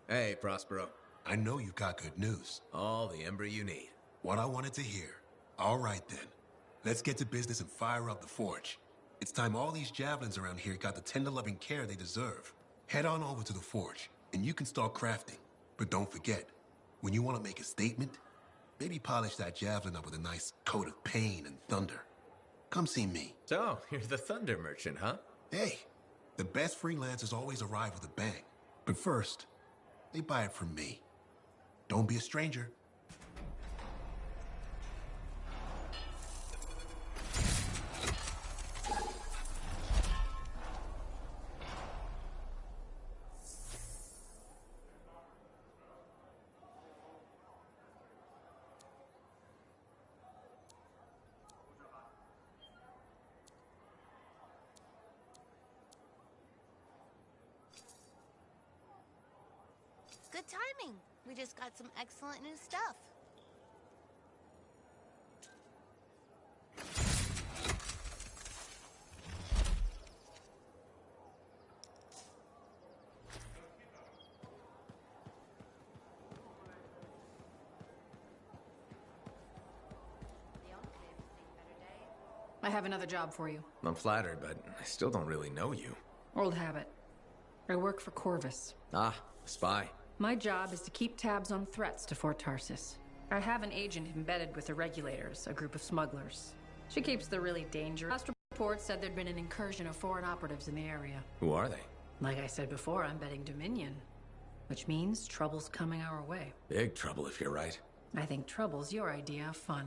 Hey, Prospero. I know you've got good news. All the ember you need. What I wanted to hear. All right, then. Let's get to business and fire up the forge. It's time all these javelins around here got the tender loving care they deserve. Head on over to the forge, and you can start crafting. But don't forget, when you want to make a statement, maybe polish that javelin up with a nice coat of pain and thunder. Come see me. So, you're the thunder merchant, huh? Hey, the best freelancers always arrive with a bang. But first, they buy it from me. Don't be a stranger. Good timing. We just got some excellent new stuff. I have another job for you. I'm flattered, but I still don't really know you. Old habit. I work for Corvus. Ah, spy. My job is to keep tabs on threats to Fort Tarsus. I have an agent embedded with the Regulators, a group of smugglers. She keeps the really dangerous. Last report said there'd been an incursion of foreign operatives in the area. Who are they? Like I said before, I'm betting Dominion. Which means trouble's coming our way. Big trouble if you're right. I think trouble's your idea of fun.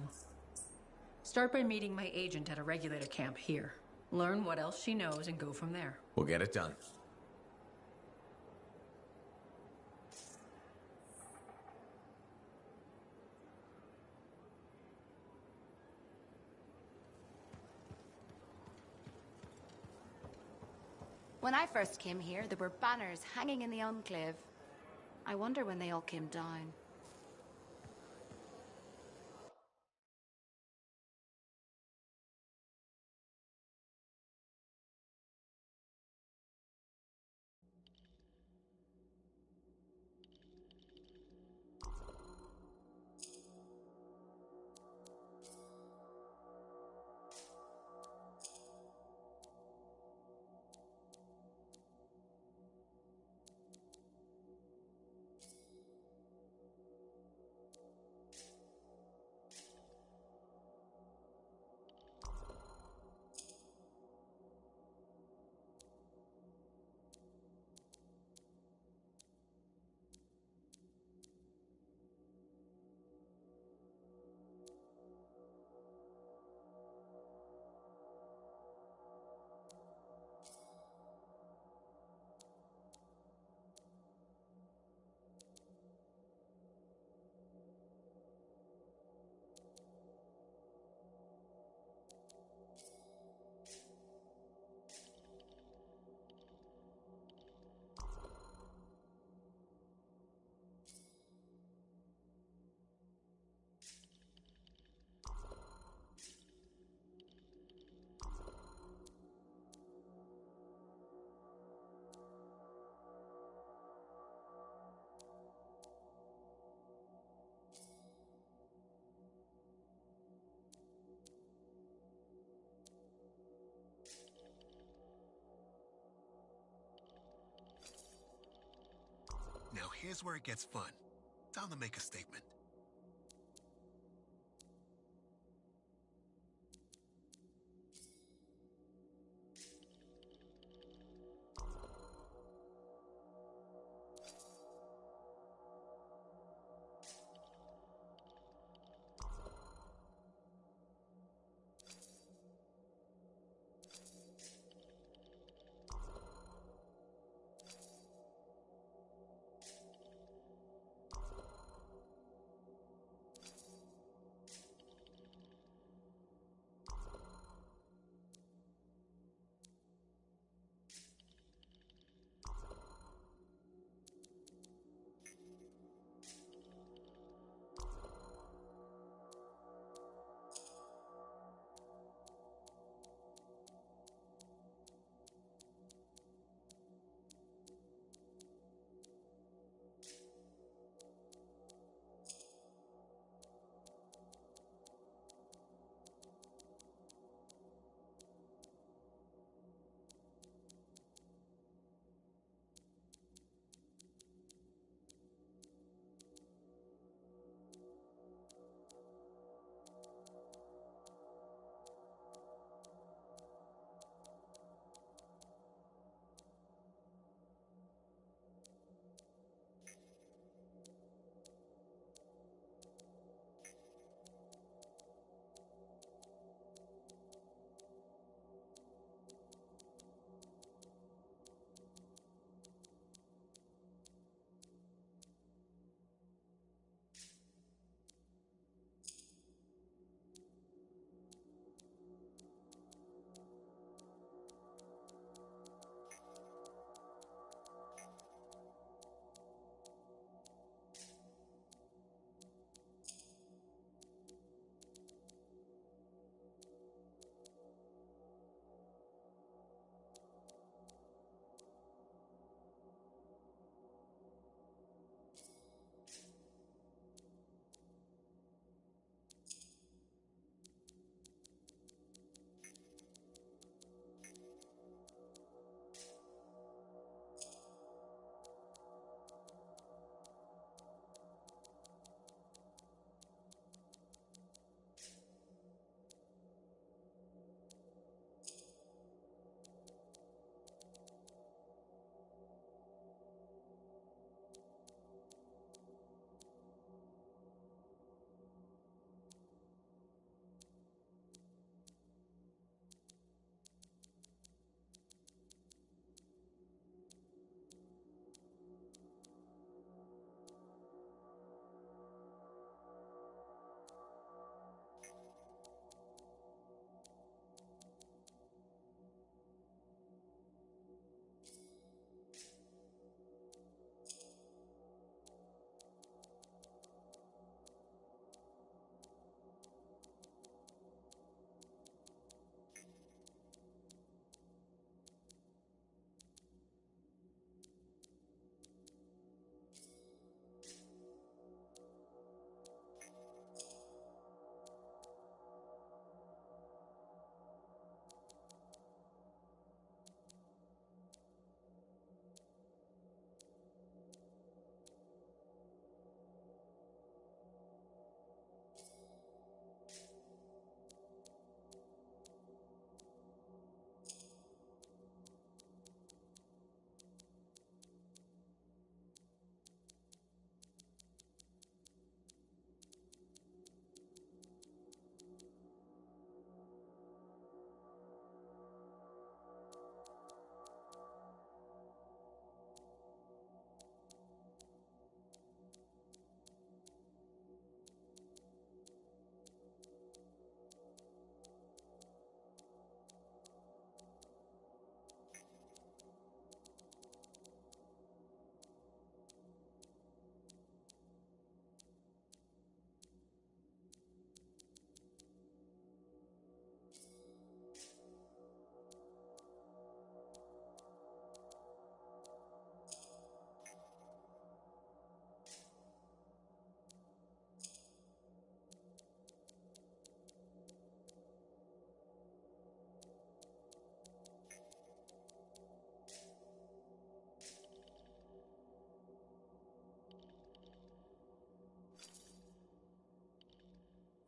Start by meeting my agent at a Regulator camp here. Learn what else she knows and go from there. We'll get it done. When I first came here, there were banners hanging in the enclave. I wonder when they all came down. Now here's where it gets fun. Time to make a statement.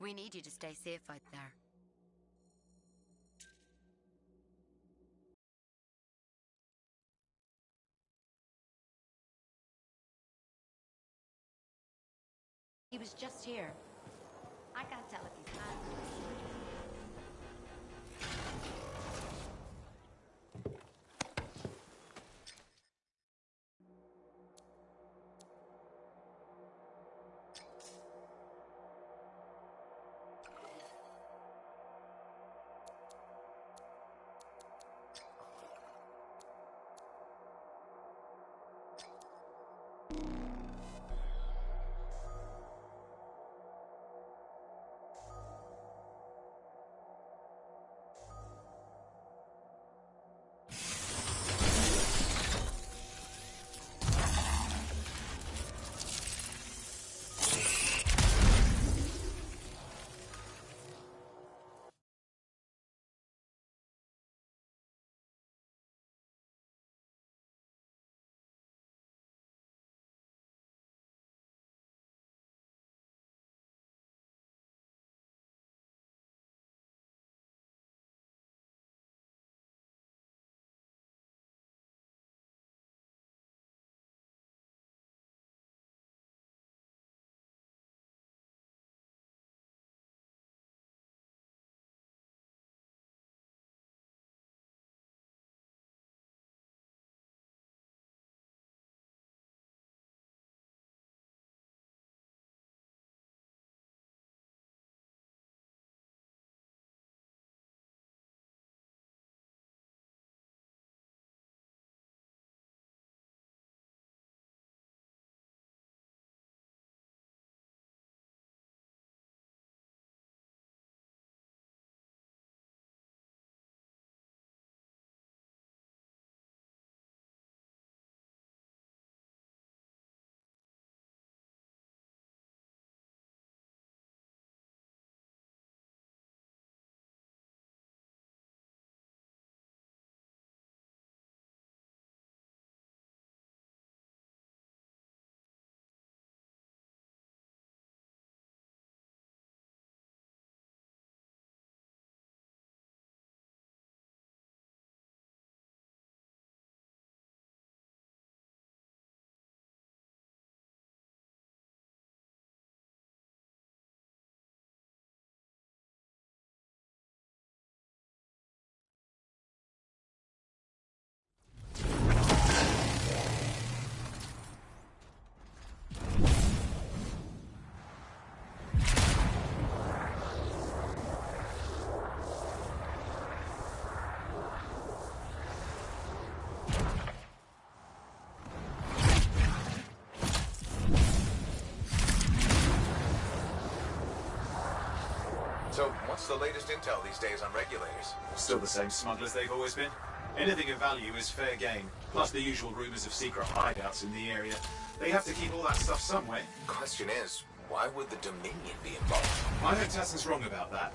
We need you to stay safe out there. He was just here. I can't tell if he's mad. So, what's the latest intel these days on regulators? Still the same smugglers they've always been. Anything of value is fair game, plus the usual rumors of secret hideouts in the area. They have to keep all that stuff somewhere. Question is, why would the Dominion be involved? I heard Tassin's wrong about that.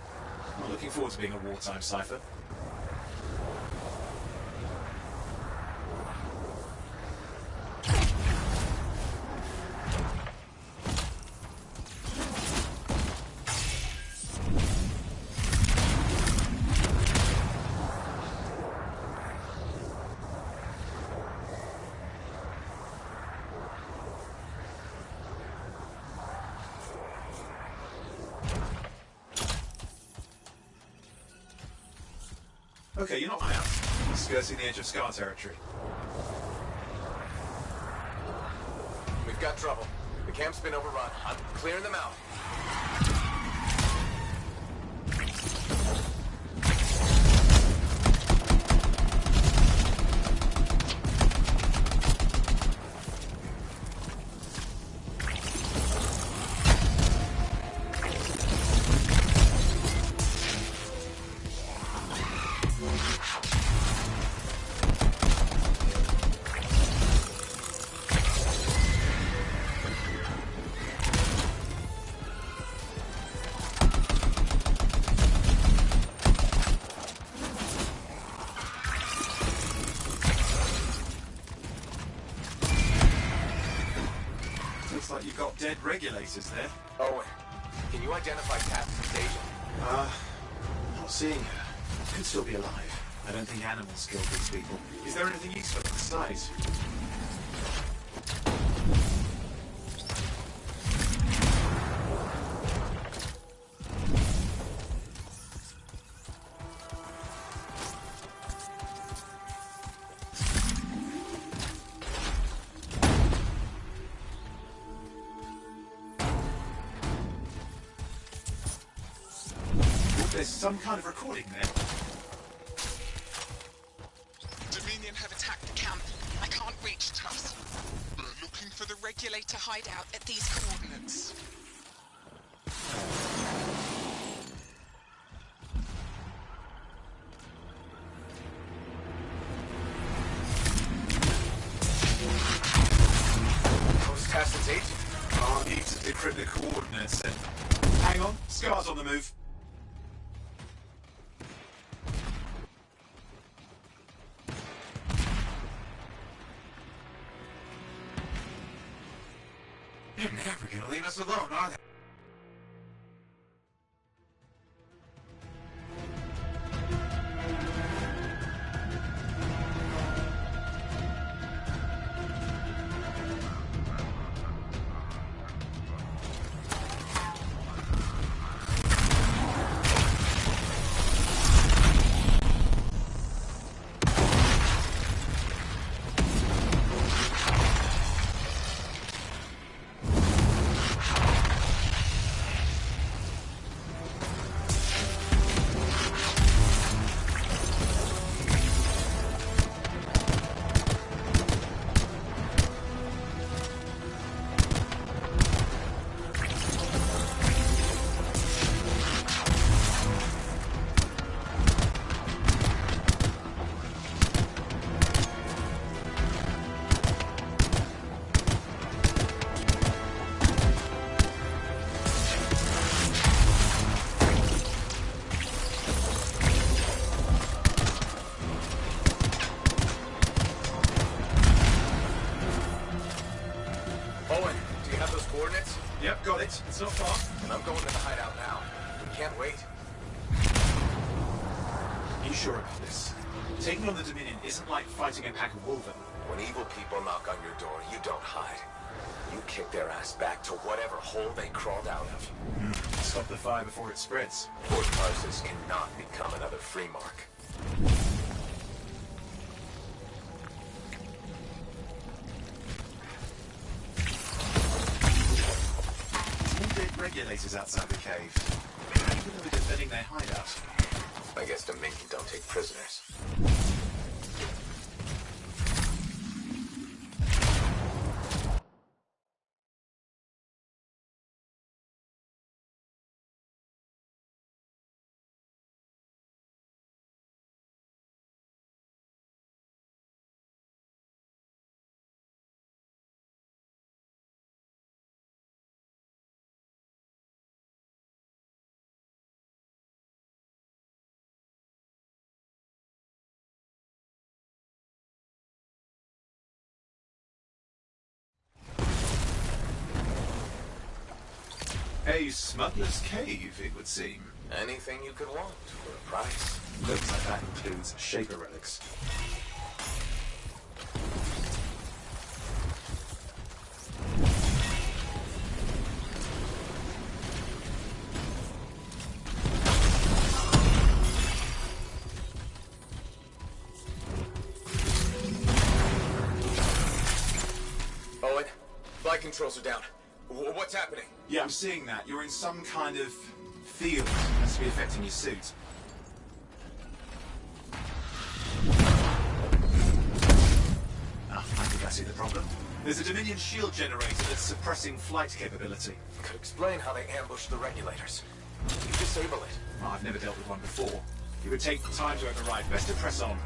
I'm looking forward to being a wartime cipher. Okay, you're not my out. Skirting the edge of Scar territory. We've got trouble. The camp's been overrun. I'm clearing them out. Looks like you've got dead regulators there. Oh, Can you identify Tabs' agent? Not seeing her. Could still be alive. I don't think animals kill these people. Is there anything useful at the site? There's some kind of recording there. Dominion have attacked the camp. I can't reach Tuss. We're looking for the regulator hideout at these coordinates. Who's Tassin's agent? I'll need to decrypt the coordinates and... Hang on, Scar's on the move. They're never gonna leave us alone, are they? Yep, got it. It's not far. And I'm going to the hideout now. We can't wait. Are you sure about this? Taking on the Dominion isn't like fighting a pack of wolven. When evil people knock on your door, you don't hide. You kick their ass back to whatever hole they crawled out of. Stop the fire before it spreads. Fort Tarsus cannot become another free mark. Dead regulators outside the cave. How do you know they're defending their hideout? I guess Dominion don't take prisoners. A smuggler's cave, it would seem. Anything you could want for a price. Looks like that includes Shaper relics. Owen, flight controls are down. What's happening? Yeah, I'm seeing that. You're in some kind of field. Has to be affecting your suit. I think I see the problem. There's a Dominion shield generator that's suppressing flight capability. Could explain how they ambushed the regulators. You disable it. Oh, I've never dealt with one before. It would take time to override. Best to press on.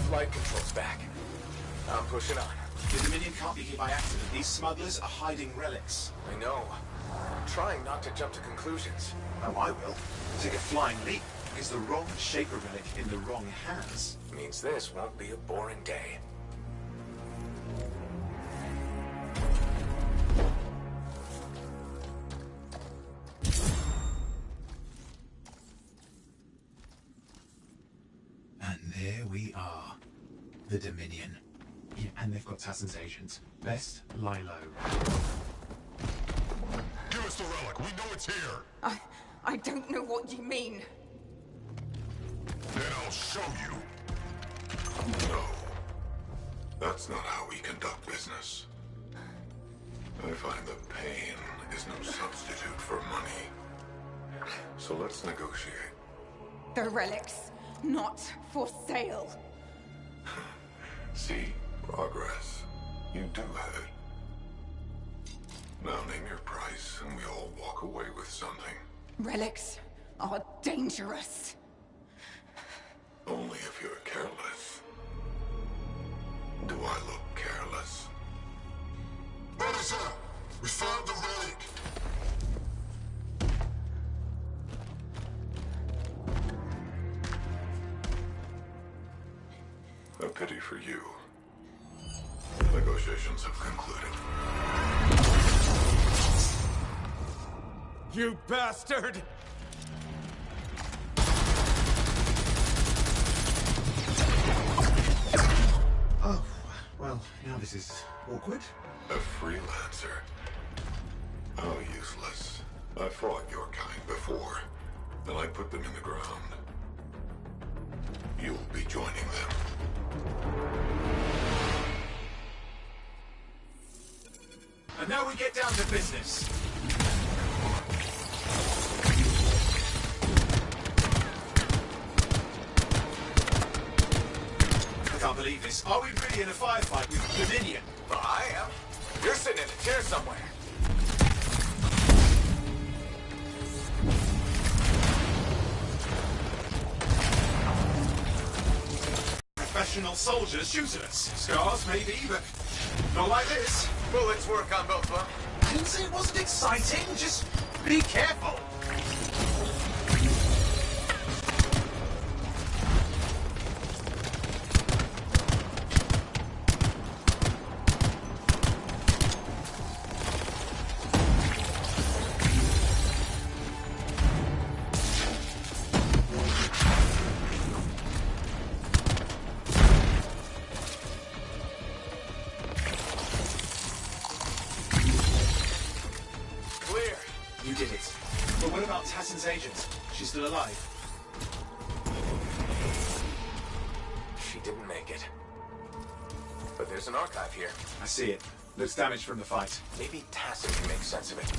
Flight controls back. I'm pushing on. The Dominion can't be here by accident. These smugglers are hiding relics. I know. I'm trying not to jump to conclusions. Oh, I will. Take a flying leap. Is the wrong Shaper relic in the wrong hands? Means this won't be a boring day. Here we are. The Dominion. Yeah, and they've got Tassin's agent. Best lie low. Give us the relic. We know it's here. I don't know what you mean. Then I'll show you. No. That's not how we conduct business. I find that pain is no substitute for money. So let's negotiate. The relics, not for sale. See? Progress. You do have it. Now name your price, and we all walk away with something. Relics are dangerous. Only if you're careless. Do I look careless? Brothers up! We found the relic! A pity for you. Negotiations have concluded. You bastard! Oh, well, now this is awkward. A freelancer? How useless. I fought your kind before, and I put them in the ground. You'll be joining them. And now we get down to business. I can't believe this. Are we really in a firefight with Dominion? Well, I am. You're sitting in a chair somewhere. Professional soldiers shoot at us. Scars, maybe, but not like this. Bullets work on both of them. I didn't say it wasn't exciting. Just be careful. You did it. But what about Tassin's agent? She's still alive? She didn't make it. But there's an archive here. I see it. Looks damaged from the fight. Maybe Tassin can make sense of it.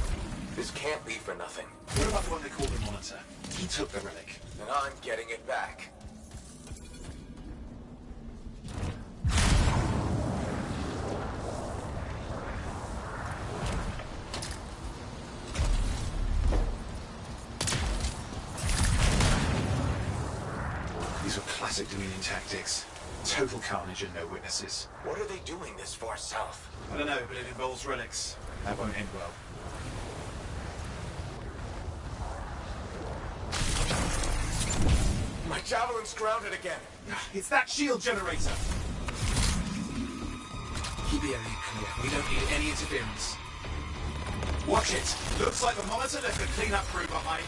This can't be for nothing. What about the one they call the Monitor? He took the relic. And I'm getting it back. These were classic Dominion tactics. Total carnage and no witnesses. What are they doing this far south? I don't know, but it involves relics. That won't end well. My javelin's grounded again. It's that shield generator. Keep the area clear. We don't need any interference. Watch it. Looks like the Monitor left the cleanup crew behind.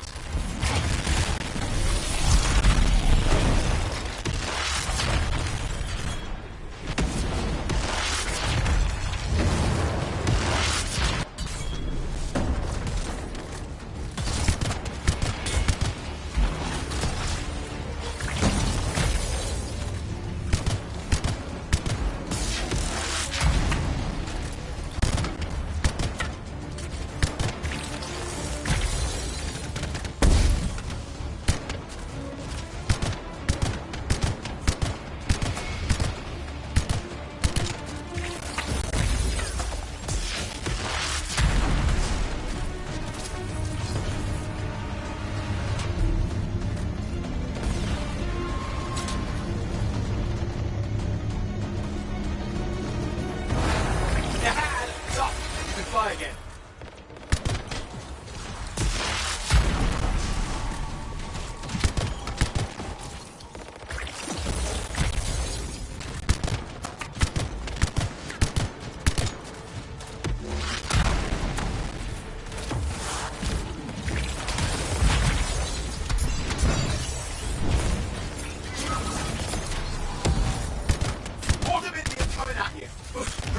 Fly again.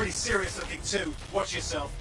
pretty serious looking too. Watch yourself.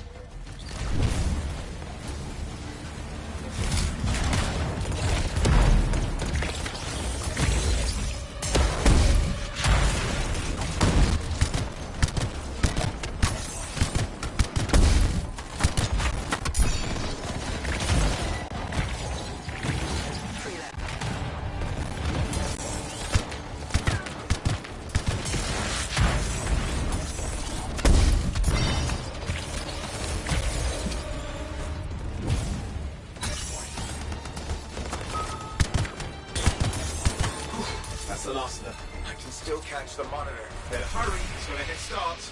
The last of them. I can still catch the monitor. Better hurry, it's gonna hit start.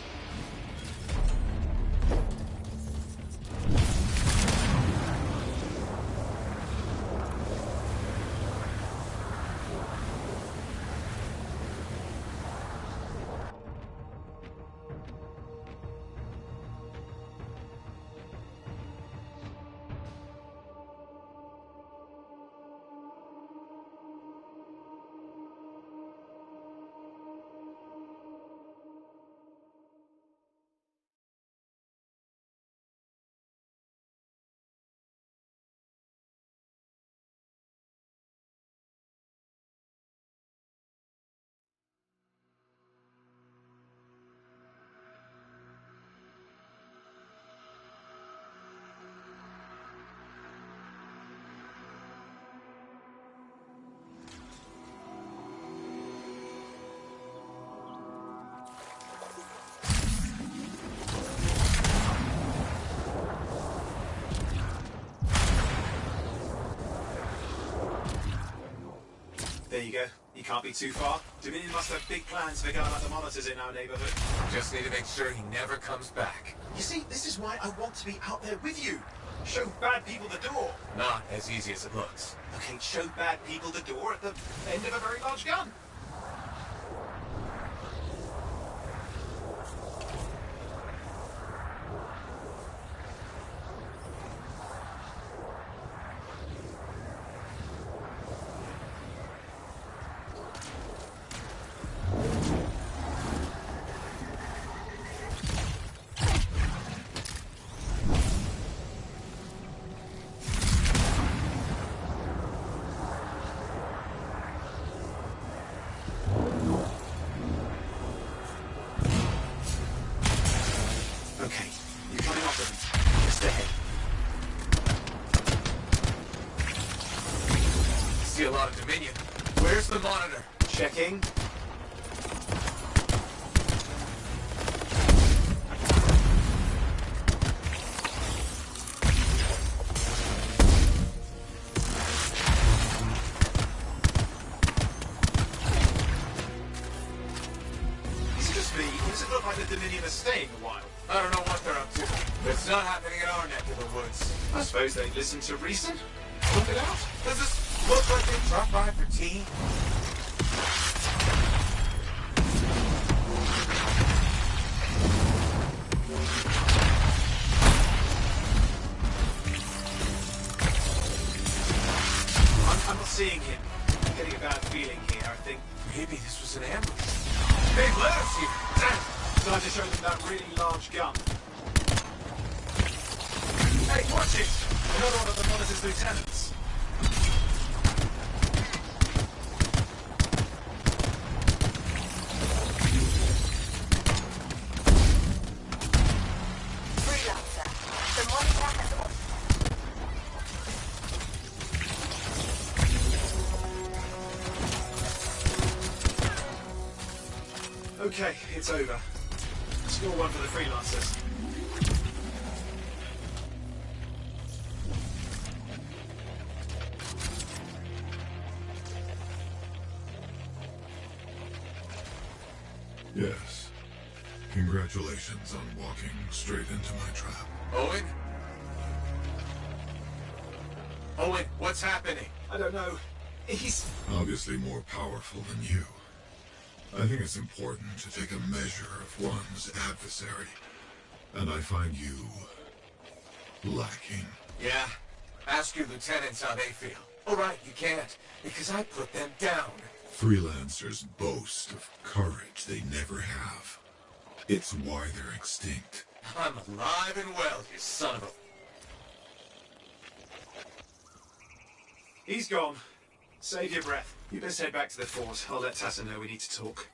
There you go. You can't be too far. Dominion must have big plans for going about the monitors in our neighborhood. Just need to make sure he never comes back. You see, this is why I want to be out there with you. Show bad people the door. Not as easy as it looks. Okay, show bad people the door at the end of a very large gun. Okay, you're coming off of them. Just ahead. See a lot of Dominion. Where's the monitor? Checking. Is it just me, or does it look like the Dominion are staying a while? I don't know what they're up to. But it's not happening in our neck of the woods. I suppose they listen to reason. Look it out. Does this look like they dropped by for tea? I'm not seeing him. I'm getting a bad feeling here, I think. Maybe this was an ambush. Hey, let us here. Time to show them that really large gun. Hey, watch it! Another one of the monitor's lieutenants. Freelancer, the monitor has Okay, it's over. Score one for the freelancers. Yes. Congratulations on walking straight into my trap. Owen? Owen, what's happening? I don't know. He's... Obviously more powerful than you. I think it's important to take a measure of one's adversary. And I find you... lacking. Yeah? Ask your lieutenants how they feel. All right, you can't, because I put them down. Freelancers boast of courage they never have. It's why they're extinct. I'm alive and well, you son of a... He's gone. Save your breath. You best head back to the fort. I'll let Tassa know we need to talk.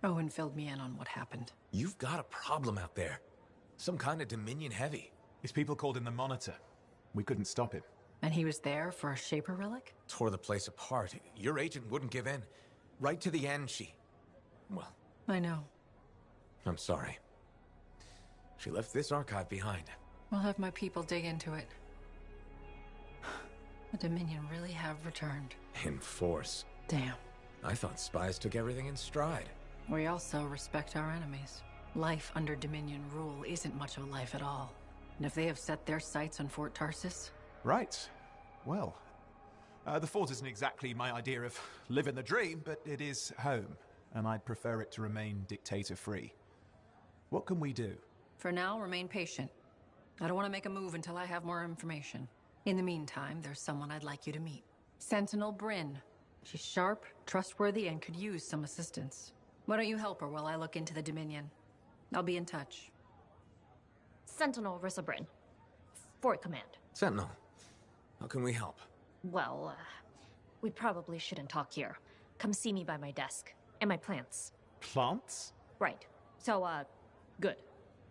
Owen filled me in on what happened. You've got a problem out there. Some kind of Dominion heavy. His people called him the Monitor. We couldn't stop him. And he was there for a Shaper relic? Tore the place apart. Your agent wouldn't give in. Right to the end, well, I know. I'm sorry. She left this archive behind. I'll have my people dig into it. The Dominion really have returned. In force. Damn. I thought spies took everything in stride. We also respect our enemies. Life under Dominion rule isn't much of a life at all. And if they have set their sights on Fort Tarsis... Right. Well, the fort isn't exactly my idea of living the dream, but it is home, and I'd prefer it to remain dictator-free. What can we do? For now, remain patient. I don't want to make a move until I have more information. In the meantime, there's someone I'd like you to meet. Sentinel Bryn. She's sharp, trustworthy, and could use some assistance. Why don't you help her while I look into the Dominion? I'll be in touch. Sentinel Rissa Bryn. Fort Command. Sentinel, how can we help? Well, we probably shouldn't talk here. Come see me by my desk. And my plants. Plants? Right. So, good.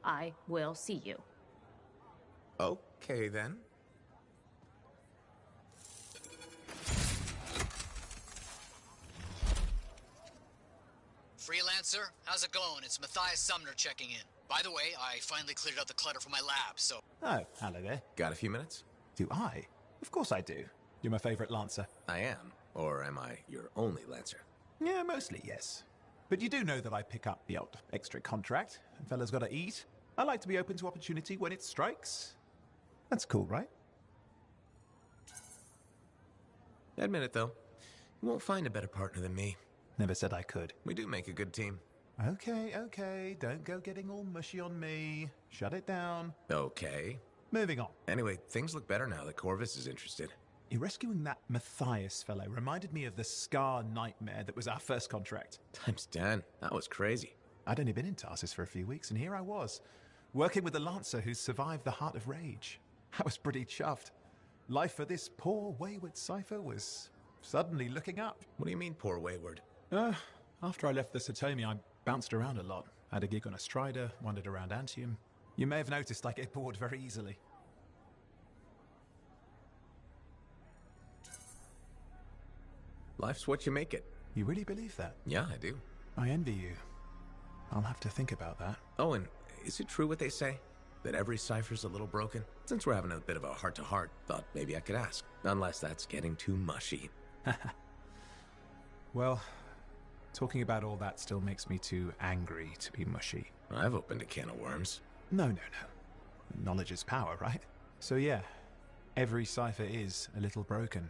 I will see you. Okay, then. Freelancer, how's it going? It's Matthias Sumner checking in. By the way, I finally cleared out the clutter from my lab, so... Oh, hello there. Got a few minutes? Do I? Of course I do. You're my favorite Lancer. I am. Or am I your only Lancer? Yeah, mostly, yes. But you do know that I pick up the odd extra contract. And fellas gotta eat. I like to be open to opportunity when it strikes. That's cool, right? Admit it, though. You won't find a better partner than me. Never said I could. We do make a good team. Okay. Don't go getting all mushy on me. Shut it down. Okay. Moving on. Anyway, things look better now that Corvus is interested. You rescuing that Matthias fellow reminded me of the Scar nightmare that was our first contract. Times 10. That was crazy. I'd only been in Tarsus for a few weeks, and here I was, working with a Lancer who's survived the Heart of Rage. I was pretty chuffed. Life for this poor, wayward cipher was suddenly looking up. What do you mean, poor wayward? After I left the Satomi, I bounced around a lot. Had a gig on a Strider, wandered around Anthem. You may have noticed I get bored very easily. Life's what you make it. You really believe that? Yeah, I do. I envy you. I'll have to think about that. Oh, and is it true what they say? That every cipher's a little broken? Since we're having a bit of a heart-to-heart, thought maybe I could ask. Unless that's getting too mushy. Well, talking about all that still makes me too angry to be mushy. I've opened a can of worms. No. Knowledge is power, right? So yeah, every cipher is a little broken.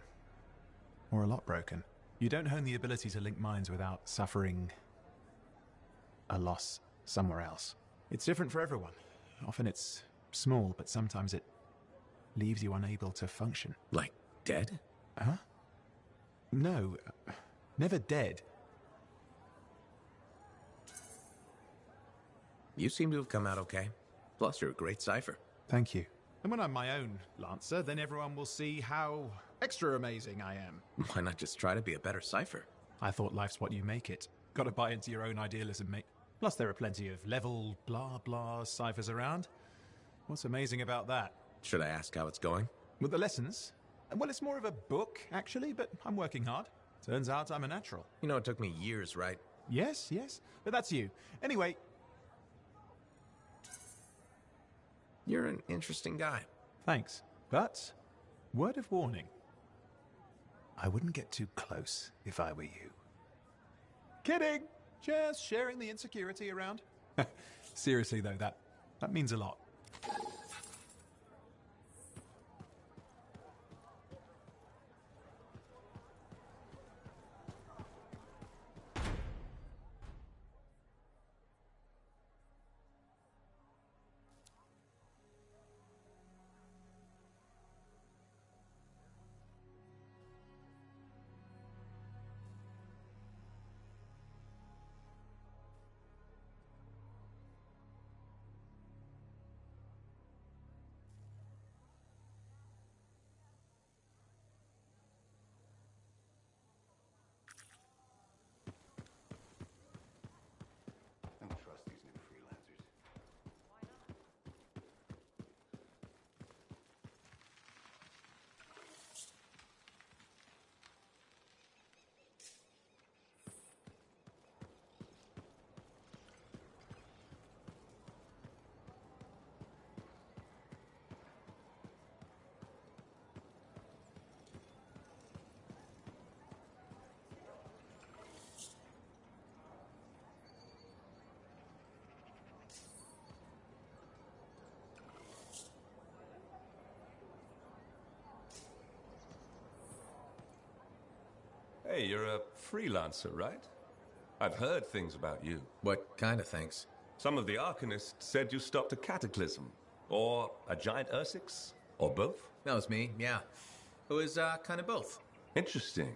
Or a lot broken. You don't hone the ability to link minds without suffering a loss somewhere else. It's different for everyone. Often it's small, but sometimes it leaves you unable to function. Like dead? Huh? No, never dead. You seem to have come out okay. Plus, you're a great cipher. Thank you. And when I'm my own Lancer, then everyone will see how extra amazing I am. Why not just try to be a better cipher? I thought life's what you make it. Gotta buy into your own idealism, mate. Plus, there are plenty of level blah blah ciphers around. What's amazing about that? Should I ask how it's going? With the lessons? Well, it's more of a book, actually, but I'm working hard. Turns out I'm a natural. You know, it took me years, right? Yes, but that's you. Anyway... You're an interesting guy. Thanks. But, word of warning. I wouldn't get too close if I were you. Kidding! Just sharing the insecurity around. Seriously, though, that means a lot. Hey, you're a freelancer, right? I've heard things about you. What kind of things? Some of the Arcanists said you stopped a cataclysm. Or a giant Ursix. Or both. That was me, yeah. It was, kind of both. Interesting.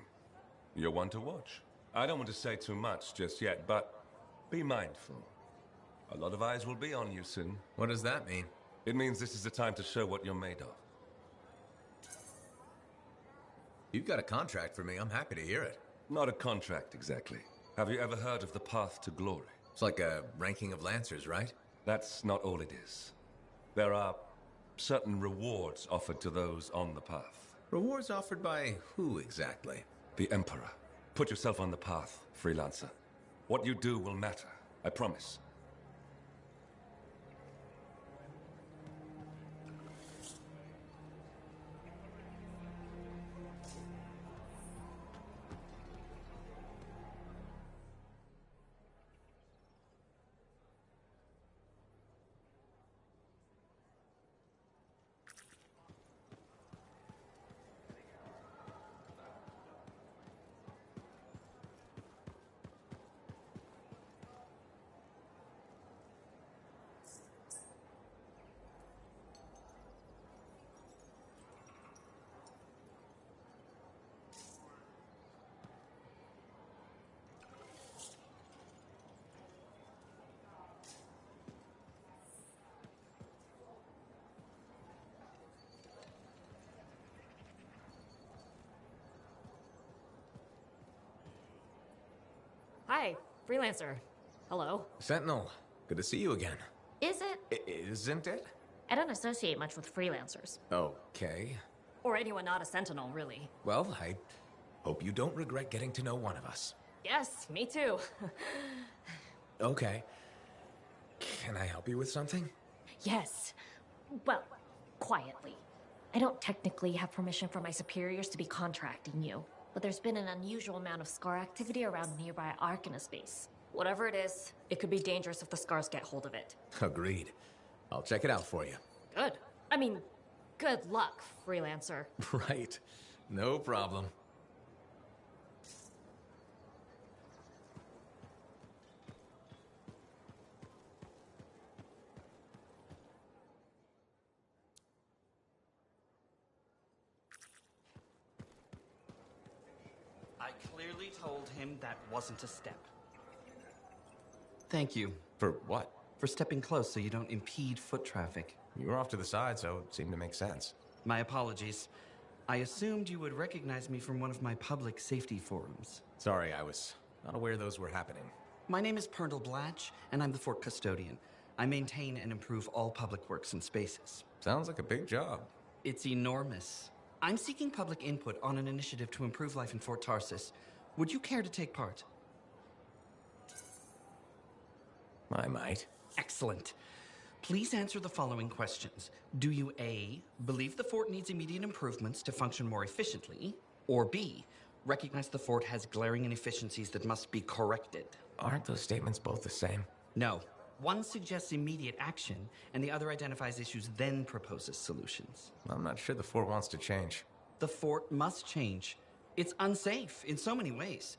You're one to watch. I don't want to say too much just yet, but be mindful. A lot of eyes will be on you soon. What does that mean? It means this is the time to show what you're made of. You've got a contract for me. I'm happy to hear it. Not a contract, exactly. Have you ever heard of the Path to Glory? It's like a ranking of Lancers, right? That's not all it is. There are certain rewards offered to those on the path. Rewards offered by who exactly? The Emperor. Put yourself on the path, freelancer. What you do will matter, I promise. Hi, freelancer. Hello. Sentinel, good to see you again. Is it? Isn't it? I don't associate much with freelancers. Okay. Or anyone not a sentinel, really. Well, I hope you don't regret getting to know one of us. Yes, me too. Okay. Can I help you with something? Yes. Well, quietly. I don't technically have permission from my superiors to be contracting you, but there's been an unusual amount of Scar activity around the nearby Arcanist base. Whatever it is, it could be dangerous if the Scars get hold of it. Agreed. I'll check it out for you. Good. I mean, good luck, freelancer. Right. No problem. I clearly told him that wasn't a step. Thank you. For what? For stepping close so you don't impede foot traffic. You were off to the side, so it seemed to make sense. My apologies. I assumed you would recognize me from one of my public safety forums. Sorry, I was not aware those were happening. My name is Pernell Blatch, and I'm the fort custodian. I maintain and improve all public works and spaces. Sounds like a big job. It's enormous. I'm seeking public input on an initiative to improve life in Fort Tarsis. Would you care to take part? I might. Excellent. Please answer the following questions. Do you A, believe the fort needs immediate improvements to function more efficiently? Or B, recognize the fort has glaring inefficiencies that must be corrected? Aren't those statements both the same? No. One suggests immediate action, and the other identifies issues, then proposes solutions. I'm not sure the fort wants to change. The fort must change. It's unsafe in so many ways.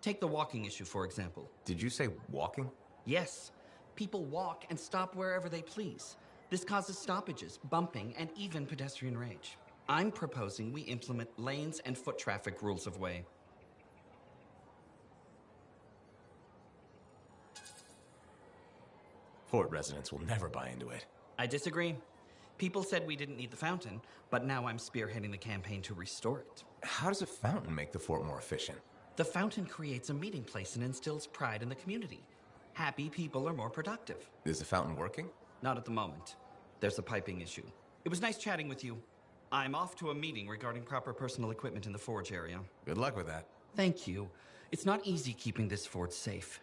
Take the walking issue, for example. Did you say walking? Yes. People walk and stop wherever they please. This causes stoppages, bumping, and even pedestrian rage. I'm proposing we implement lanes and foot traffic rules of way. Fort residents will never buy into it. I disagree. People said we didn't need the fountain, but now I'm spearheading the campaign to restore it. How does a fountain make the fort more efficient? The fountain creates a meeting place and instills pride in the community. Happy people are more productive. Is the fountain working? Not at the moment. There's a piping issue. It was nice chatting with you. I'm off to a meeting regarding proper personal equipment in the forge area. Good luck with that. Thank you. It's not easy keeping this fort safe.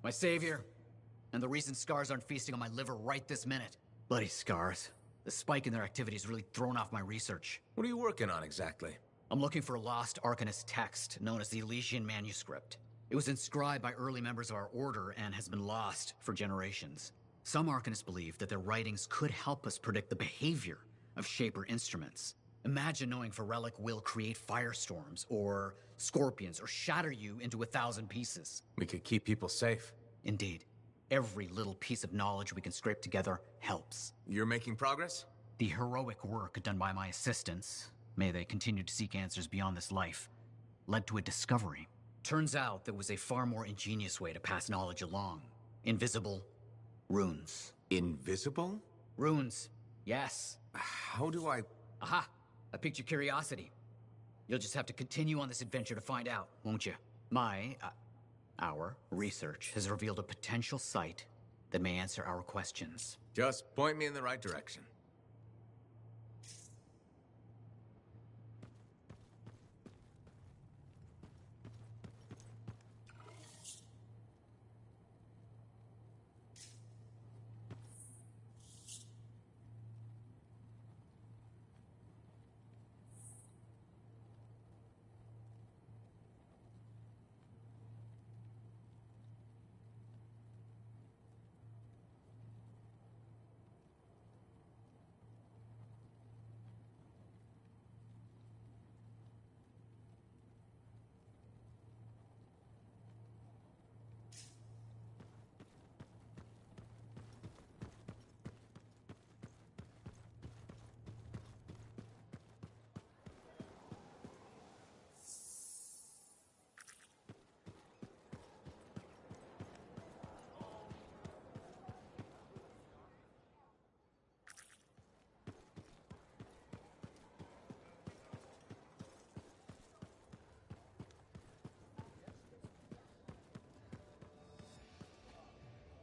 My savior. And the reason scars aren't feasting on my liver right this minute. Bloody scars. The spike in their activity has really thrown off my research. What are you working on exactly? I'm looking for a lost Arcanist text known as the Elysian Manuscript. It was inscribed by early members of our order and has been lost for generations. Some Arcanists believe that their writings could help us predict the behavior of Shaper instruments. Imagine knowing if a relic will create firestorms, or scorpions, or shatter you into 1,000 pieces. We could keep people safe. Indeed. Every little piece of knowledge we can scrape together helps. You're making progress? The heroic work done by my assistants, may they continue to seek answers beyond this life, led to a discovery. Turns out there was a far more ingenious way to pass knowledge along. Invisible runes. Invisible? Runes, yes. How do I... Aha! I piqued your curiosity. You'll just have to continue on this adventure to find out, won't you? Our research has revealed a potential site that may answer our questions. Just point me in the right direction.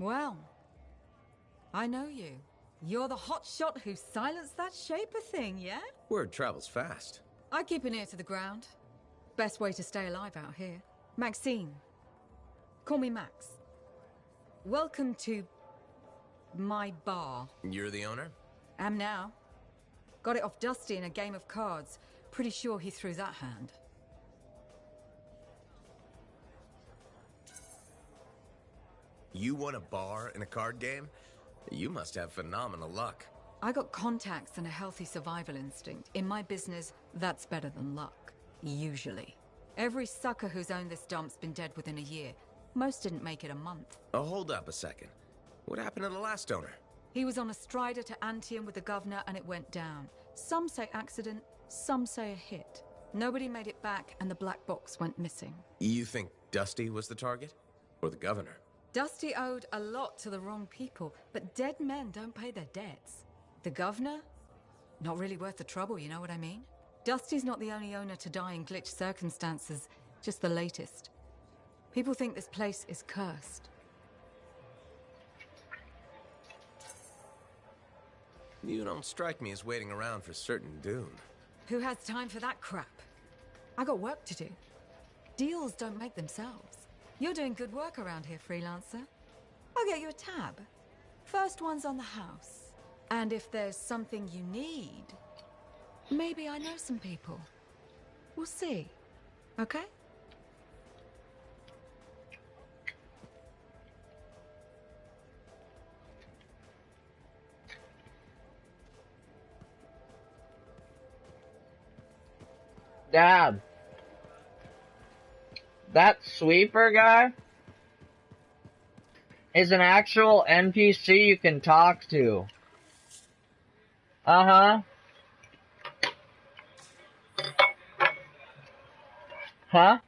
Well, I know you. You're the hotshot who silenced that Shaper thing, yeah? Word travels fast. I keep an ear to the ground. Best way to stay alive out here. Maxine. Call me Max. Welcome to my bar. You're the owner? Am now. Got it off Dusty in a game of cards. Pretty sure he threw that hand. You won a bar in a card game? You must have phenomenal luck. I got contacts and a healthy survival instinct. In my business, that's better than luck. Usually. Every sucker who's owned this dump's been dead within a year. Most didn't make it a month. Oh, hold up a second. What happened to the last owner? He was on a strider to Anthem with the governor and it went down. Some say accident, some say a hit. Nobody made it back and the black box went missing. You think Dusty was the target? Or the governor? Dusty owed a lot to the wrong people, but dead men don't pay their debts. The governor? Not really worth the trouble, you know what I mean? Dusty's not the only owner to die in glitched circumstances, just the latest. People think this place is cursed. You don't strike me as waiting around for certain doom. Who has time for that crap? I got work to do. Deals don't make themselves. You're doing good work around here, freelancer. I'll get you a tab. First one's on the house. And if there's something you need, maybe I know some people. We'll see. Okay? Dad. That sweeper guy is an actual NPC you can talk to. Uh-huh. Huh?